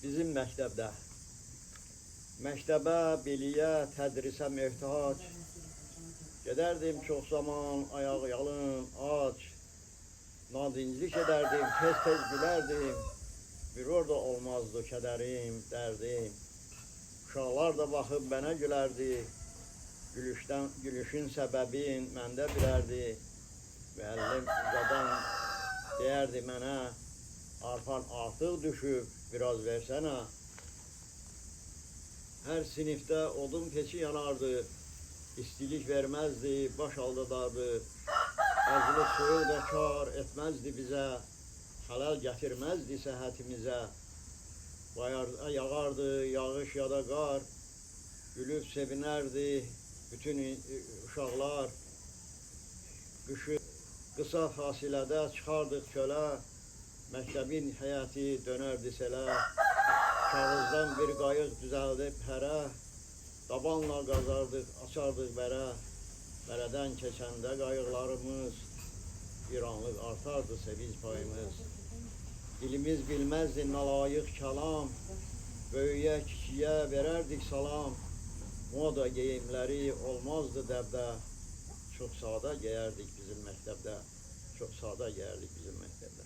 bizim məktəbdə. Məktəbə, biliyə, tədrisə möhtac. Gedərdim çox zaman, ayağı yalın, ac. Nadinclik edərdim, tez-tez gülərdim. Bir orada olmazdı kədərim, dərdim. Uşaqlar da baxıb mənə gülərdi. Gülüşün səbəbin məndə bilərdi. Müəllim ucadan deyərdi mənə, arpan artıq düşüb, biraz versənə. Hər sinifdə odun peçi yanardı, istilik verməzdi, baş aldadardı. Azlıq soyuq da kar etməzdi bizə, xələl gətirməzdi səhhətimizə. Bayarda yağardı, yağış ya da qar, gülüb sevinərdi bütün uşaqlar. Qışı qısa fasilədə çıxardıq çölə, məktəbin həyəti dönərdi selə. Kağızdan bir qayıq düzəldib hərə, dabanla qazardıq, açardıq bərə. Bərədən keçəndə qayıqlarımız, bir anlıq artardı sevinç payımız. Dilimiz bilməzdi nalayıq kəlam, böyüyə, kişiyə verərdik salam. Moda geyimləri olmazdı dəbdə, çox sada geyərdik bizim məktəbdə. Çox sada geyərdik bizim məktəbdə.